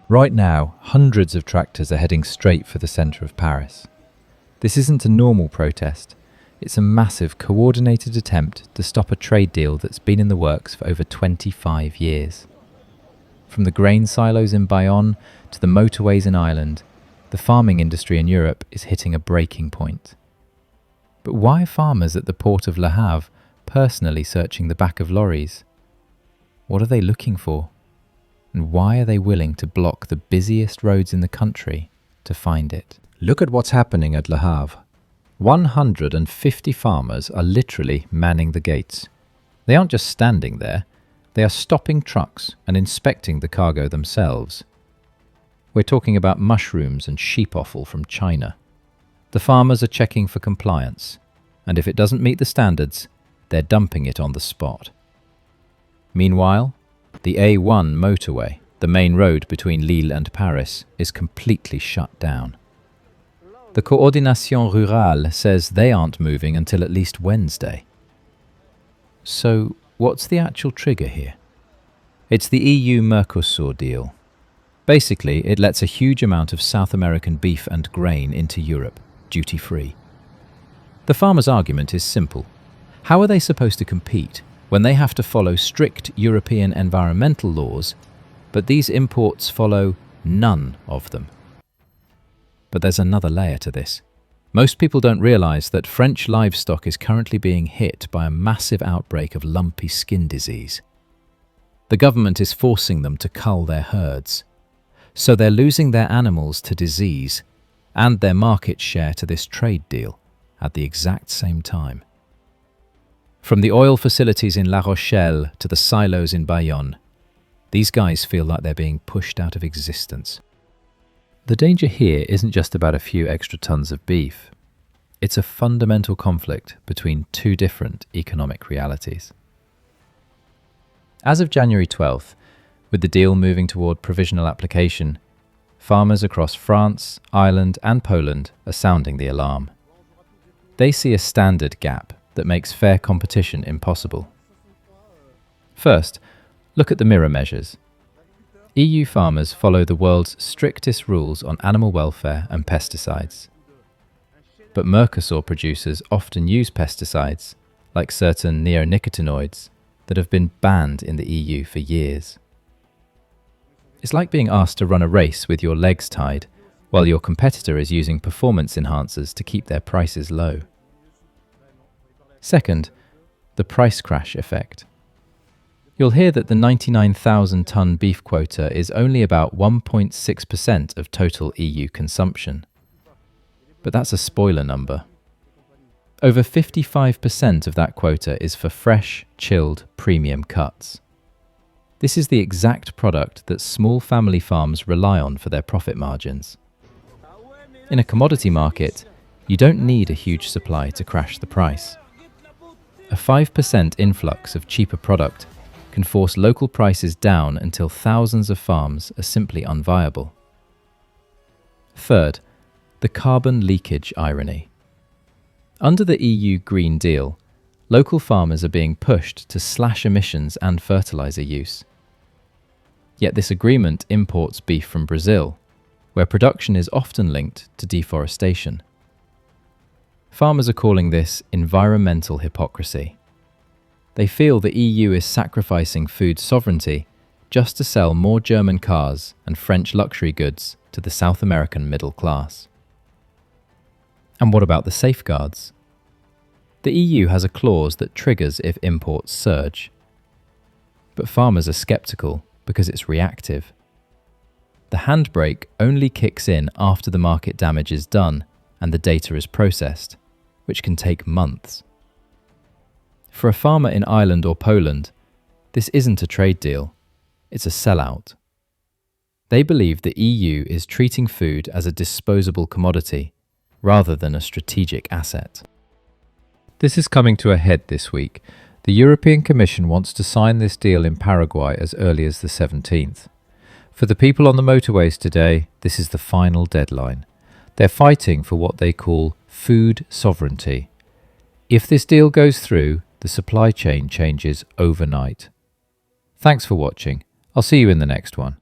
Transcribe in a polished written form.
Right now, hundreds of tractors are heading straight for the centre of Paris. This isn't a normal protest. It's a massive, coordinated attempt to stop a trade deal that's been in the works for over 25 years. From the grain silos in Bayonne to the motorways in Ireland, the farming industry in Europe is hitting a breaking point. But why are farmers at the port of Le Havre personally searching the back of lorries? What are they looking for? And why are they willing to block the busiest roads in the country to find it? Look at what's happening at Le Havre. 150 farmers are literally manning the gates. They aren't just standing there, they are stopping trucks and inspecting the cargo themselves. We're talking about mushrooms and sheep offal from China. The farmers are checking for compliance, and if it doesn't meet the standards, they're dumping it on the spot. Meanwhile, the A1 motorway, the main road between Lille and Paris, is completely shut down. The Coordination Rurale says they aren't moving until at least Wednesday. So, what's the actual trigger here? It's the EU-Mercosur deal. Basically, it lets a huge amount of South American beef and grain into Europe, duty-free. The farmers' argument is simple. How are they supposed to compete when they have to follow strict European environmental laws, but these imports follow none of them? But there's another layer to this. Most people don't realise that French livestock is currently being hit by a massive outbreak of lumpy skin disease. The government is forcing them to cull their herds. So they're losing their animals to disease and their market share to this trade deal at the exact same time. From the oil facilities in La Rochelle to the silos in Bayonne, these guys feel like they're being pushed out of existence. The danger here isn't just about a few extra tons of beef. It's a fundamental conflict between two different economic realities. As of January 12th, with the deal moving toward provisional application, farmers across France, Ireland and Poland are sounding the alarm. They see a standard gap that makes fair competition impossible. First, look at the mirror measures. EU farmers follow the world's strictest rules on animal welfare and pesticides. But Mercosur producers often use pesticides, like certain neonicotinoids, that have been banned in the EU for years. It's like being asked to run a race with your legs tied, while your competitor is using performance enhancers to keep their prices low. Second, the price crash effect. You'll hear that the 99,000-ton beef quota is only about 1.6% of total EU consumption. But that's a spoiler number. Over 55% of that quota is for fresh, chilled, premium cuts. This is the exact product that small family farms rely on for their profit margins. In a commodity market, you don't need a huge supply to crash the price. A 5% influx of cheaper product can force local prices down until thousands of farms are simply unviable. Third, the carbon leakage irony. Under the EU Green Deal, local farmers are being pushed to slash emissions and fertilizer use. Yet this agreement imports beef from Brazil, where production is often linked to deforestation. Farmers are calling this environmental hypocrisy. They feel the EU is sacrificing food sovereignty just to sell more German cars and French luxury goods to the South American middle class. And what about the safeguards? The EU has a clause that triggers if imports surge. But farmers are skeptical because it's reactive. The handbrake only kicks in after the market damage is done and the data is processed, which can take months. For a farmer in Ireland or Poland, this isn't a trade deal, it's a sellout. They believe the EU is treating food as a disposable commodity rather than a strategic asset. This is coming to a head this week. The European Commission wants to sign this deal in Paraguay as early as the 17th. For the people on the motorways today, this is the final deadline. They're fighting for what they call food sovereignty. If this deal goes through, the supply chain changes overnight. Thanks for watching. I'll see you in the next one.